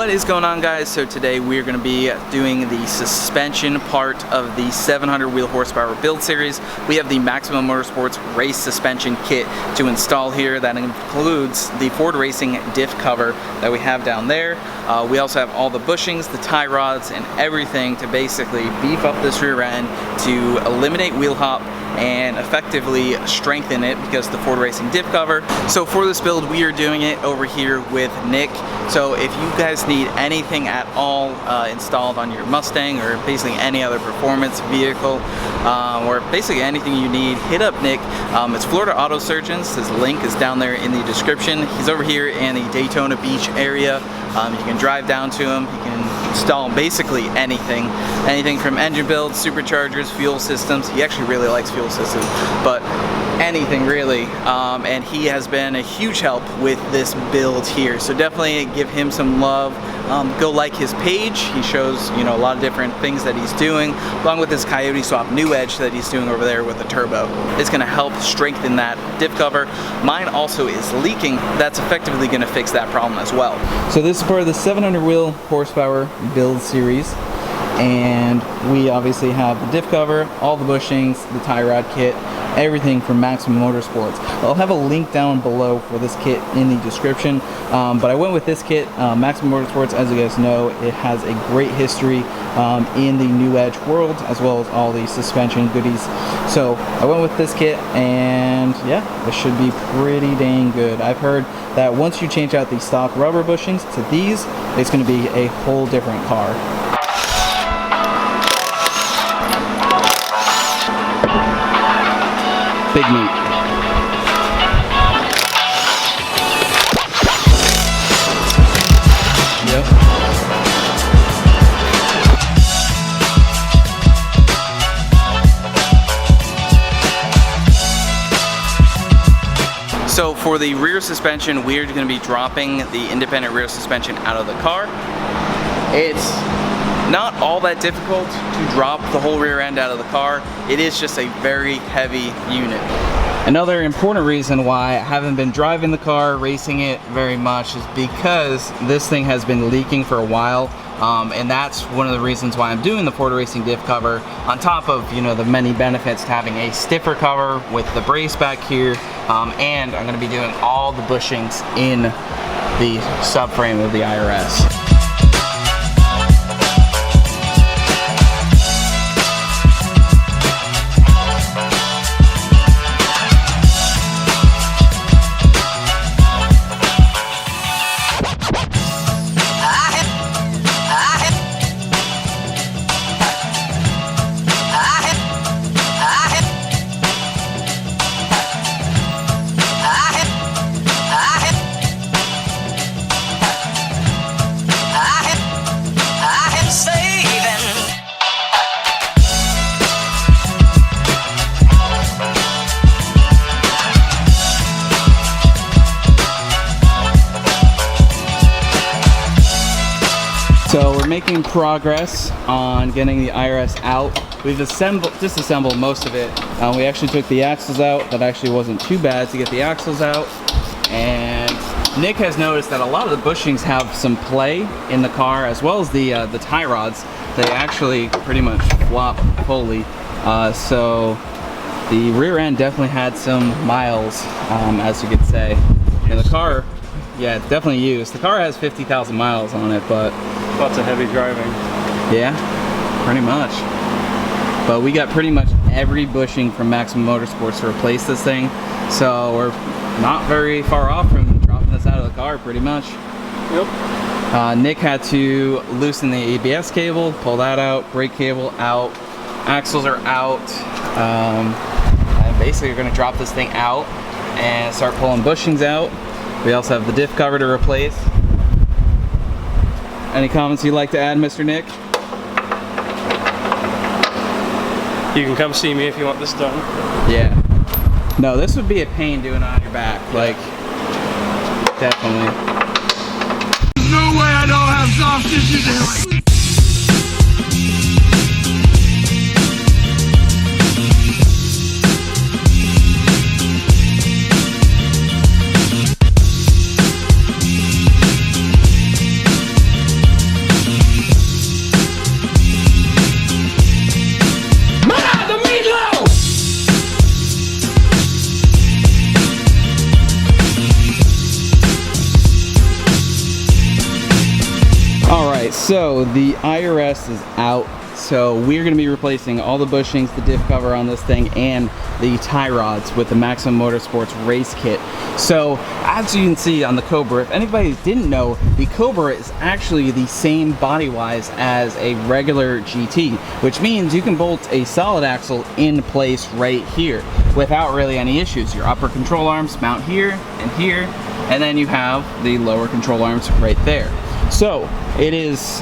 What is going on, guys? So today we're going to be doing the suspension part of the 700 wheel horsepower build series. We have the Maximum Motorsports Race suspension kit to install here. That includes the Ford Racing diff cover that we have down there. We also have all the bushings, the tie rods, and everything to basically beef up this rear end to eliminate wheel hop and effectively strengthen it because the Ford Racing diff cover. So for this build, we are doing it over here with Nick. So if you guys need anything at all installed on your Mustang or basically any other performance vehicle, or basically anything you need, hit up Nick. It's Florida Auto Surgeons. His link is down there in the description. He's over here in the Daytona Beach area. You can drive down to him. You can install basically anything from engine builds, superchargers, fuel systems. He actually really likes fuel systems, but anything really. And he has been a huge help with this build here, so definitely give him some love. Go like his page. He shows, you know, a lot of different things that he's doing, along with his Coyote Swap New Edge that he's doing over there with the turbo. It's going to help strengthen that diff cover. Mine also is leaking. That's effectively going to fix that problem as well. So this is part of the 700 wheel horsepower build series, and we obviously have the diff cover, all the bushings, the tie rod kit, everything from Maximum Motorsports. I'll have a link down below for this kit in the description, but I went with this kit. Maximum Motorsports, as you guys know, it has a great history in the New Edge world, as well as all the suspension goodies. So I went with this kit, and yeah, it should be pretty dang good. I've heard that once you change out the stock rubber bushings to these, it's going to be a whole different car. Big meat. Yep. So for the rear suspension, we're going to be dropping the independent rear suspension out of the car. It's not all that difficult to drop the whole rear end out of the car. It is just a very heavy unit. Another important reason why I haven't been driving the car, racing it very much, is because this thing has been leaking for a while. And that's one of the reasons why I'm doing the Ford Racing diff cover, on top of, you know, the many benefits to having a stiffer cover with the brace back here. And I'm going to be doing all the bushings in the subframe of the IRS. So we're making progress on getting the IRS out. We've disassembled most of it. We actually took the axles out. That actually wasn't too bad to get the axles out. And Nick has noticed that a lot of the bushings have some play in the car, as well as the tie rods. They actually pretty much flop fully. So the rear end definitely had some miles, as you could say. And the car, yeah, it's definitely used. The car has 50,000 miles on it, but lots of heavy driving. Yeah, pretty much. But we got pretty much every bushing from Maximum Motorsports to replace this thing. So we're not very far off from dropping this out of the car, pretty much. Yep. Nick had to loosen the ABS cable, pull that out, brake cable out, axles are out. And basically we're gonna drop this thing out and start pulling bushings out. We also have the diff cover to replace. Any comments you'd like to add, Mr. Nick? You can come see me if you want this done. Yeah. No, this would be a pain doing it on your back. Like, definitely. There's no way I don't have soft tissue there. So the IRS is out. So we're going to be replacing all the bushings, the diff cover on this thing, and the tie rods with the Maximum Motorsports Race kit. So as you can see on the Cobra, if anybody didn't know, the Cobra is actually the same body-wise as a regular GT, which means you can bolt a solid axle in place right here without really any issues. Your upper control arms mount here, and then you have the lower control arms right there. So it is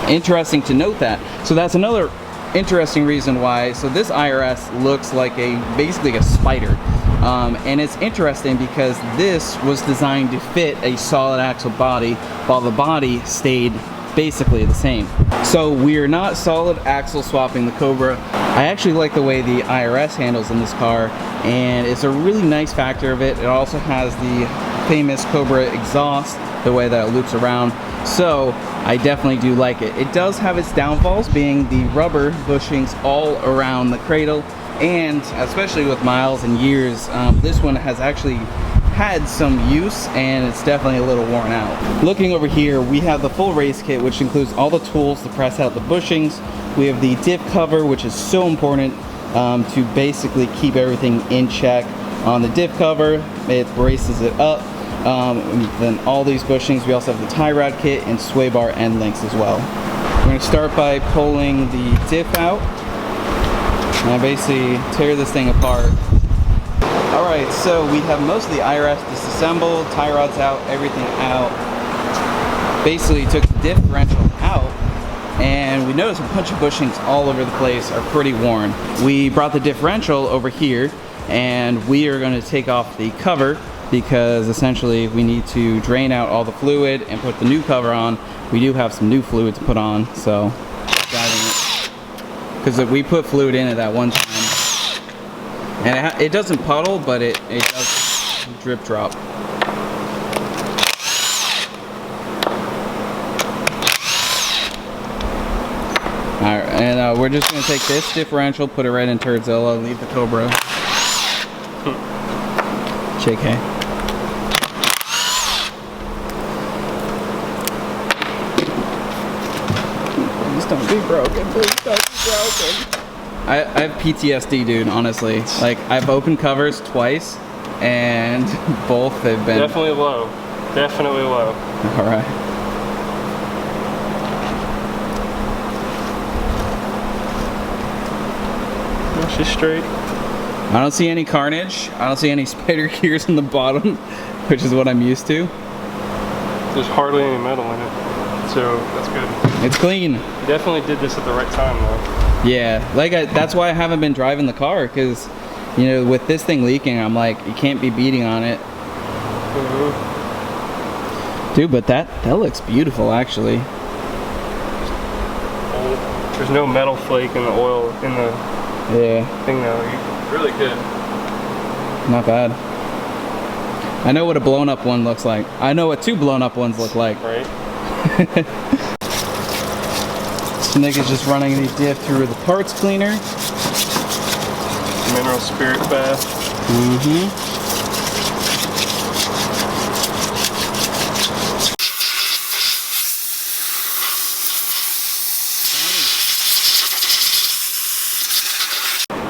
interesting to note that. So that's another interesting reason why. So this IRS looks like basically a spider, and it's interesting because this was designed to fit a solid axle body while the body stayed basically the same. So we are not solid axle swapping the Cobra. I actually like the way the IRS handles in this car, and it's a really nice factor of it. It also has the famous Cobra exhaust, the way that it loops around. So I definitely do like it. It does have its downfalls, being the rubber bushings all around the cradle, and especially with miles and years, this one has actually had some use, and it's definitely a little worn out. Looking over here, we have the full race kit, which includes all the tools to press out the bushings. We have the diff cover, which is so important to basically keep everything in check. On the diff cover, it braces it up. Then all these bushings. We also have the tie rod kit and sway bar end links as well. We're going to start by pulling the diff out, and I basically tear this thing apart. Alright, so we have most of the IRS disassembled, tie rods out, everything out. Basically took the differential out, and we noticed a bunch of bushings all over the place are pretty worn. We brought the differential over here, and we are going to take off the cover, because essentially we need to drain out all the fluid and put the new cover on. We do have some new fluid to put on, so because we put fluid in at that one time, and it doesn't puddle, but it does drip drop. Alright, and we're just going to take this differential, put it right in Turdzilla, leave the Cobra. JK. Don't be broken, please don't be broken. I have PTSD, dude, honestly. Like, I've opened covers twice, and both have been... Definitely low. Definitely low. Alright. She's straight. I don't see any carnage. I don't see any spider gears in the bottom, which is what I'm used to. There's hardly any metal in it, so that's good. It's clean. You definitely did this at the right time, though. Yeah, like that's why I haven't been driving the car, because, you know, with this thing leaking, I'm like, you can't be beating on it. Dude, but that looks beautiful, actually. There's no metal flake in the oil in the thing, though. You really could. Not bad. I know what a blown up one looks like. I know what two blown up ones look like. Right. Nick is just running the diff through the parts cleaner. Mineral spirit bath.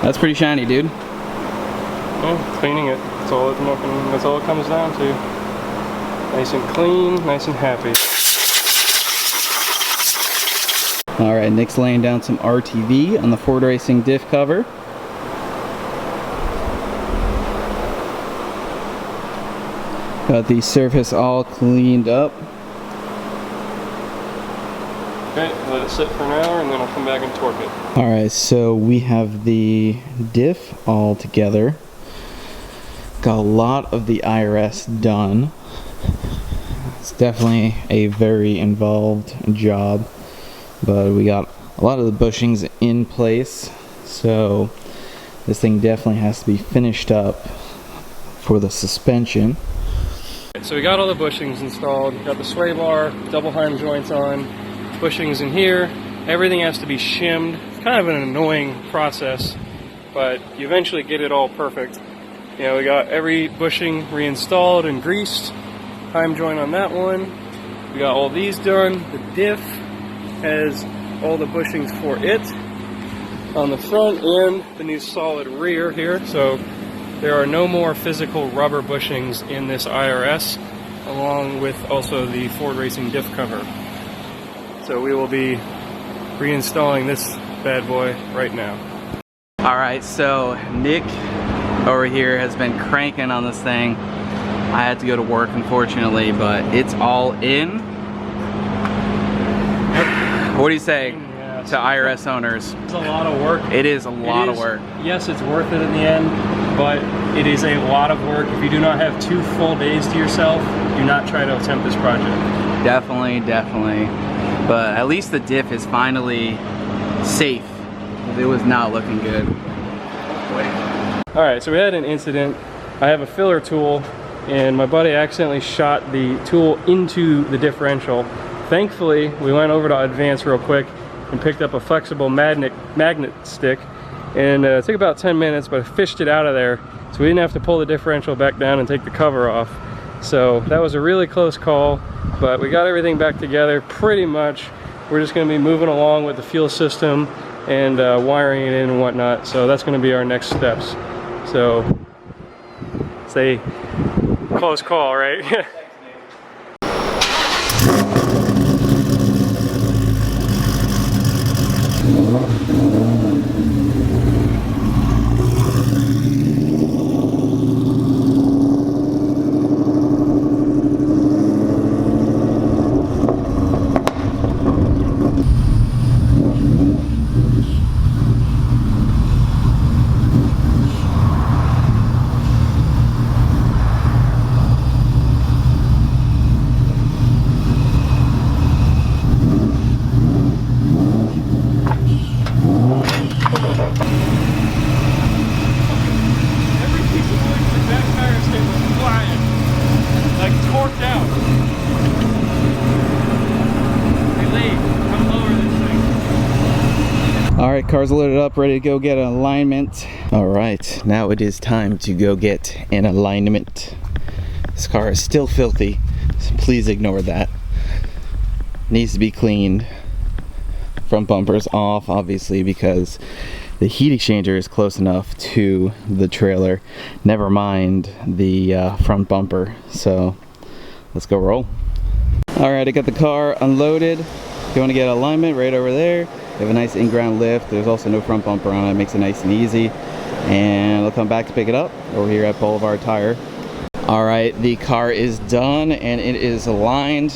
That's pretty shiny, dude. Yeah, cleaning it. That's all it comes down to. Nice and clean, nice and happy. Alright, Nick's laying down some RTV on the Ford Racing diff cover. Got the surface all cleaned up. Okay, let it sit for an hour and then I'll come back and torque it. Alright, so we have the diff all together. Got a lot of the IRS done. It's definitely a very involved job, but we got a lot of the bushings in place, so this thing definitely has to be finished up for the suspension. So we got all the bushings installed, got the sway bar, double heim joints on, bushings in here. Everything has to be shimmed. It's kind of an annoying process, but you eventually get it all perfect. You know, we got every bushing reinstalled and greased. Heim joint on that one. We got all these done. The diff, has all the bushings for it on the front and the new solid rear here. So there are no more physical rubber bushings in this IRS, along with also the Ford Racing diff cover. So we will be reinstalling this bad boy right now. Alright, so Nick over here has been cranking on this thing. I had to go to work, unfortunately, but it's all in. What do you say to IRS owners? It's a lot of work. It is a lot of work. Yes, it's worth it in the end, but it is a lot of work. If you do not have 2 full days to yourself, do not try to attempt this project. Definitely, definitely. But at least the diff is finally safe. It was not looking good. Alright, so we had an incident. I have a filler tool, and my buddy accidentally shot the tool into the differential. Thankfully, we went over to Advance real quick and picked up a flexible magnet stick, and it took about 10 minutes, but I fished it out of there, so we didn't have to pull the differential back down and take the cover off. So that was a really close call, but we got everything back together pretty much. We're just going to be moving along with the fuel system and wiring it in and whatnot, so that's going to be our next steps. So it's a close call, right? Alright, car's loaded up, ready to go get an alignment. Alright, now it is time to go get an alignment. This car is still filthy, so please ignore that. Needs to be cleaned. Front bumper's off, obviously, because the heat exchanger is close enough to the trailer. Never mind the front bumper. So let's go roll. Alright, I got the car unloaded. Going to get alignment right over there. We have a nice in-ground lift. There's also no front bumper on it. Makes it nice and easy. And I'll come back to pick it up over here at Boulevard Tire. Alright, the car is done and it is aligned.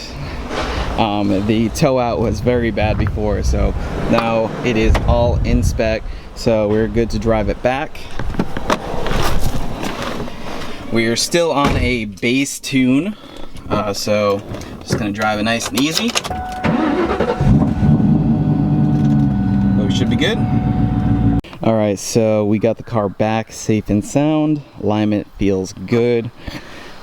The tow out was very bad before, so now it is all in spec. So we're good to drive it back. We are still on a base tune, so just gonna drive it nice and easy. But we should be good. Alright, so we got the car back safe and sound. Alignment feels good.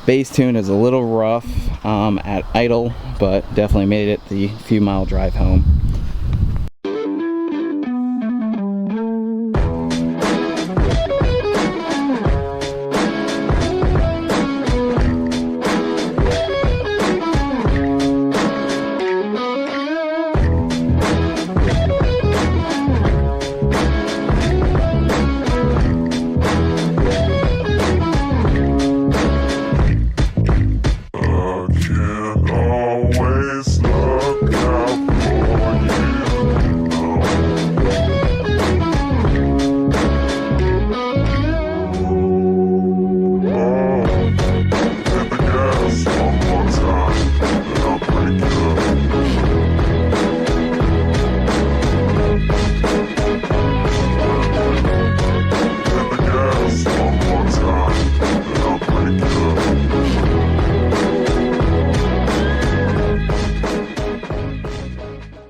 Base tune is a little rough at idle, but definitely made it the few mile drive home.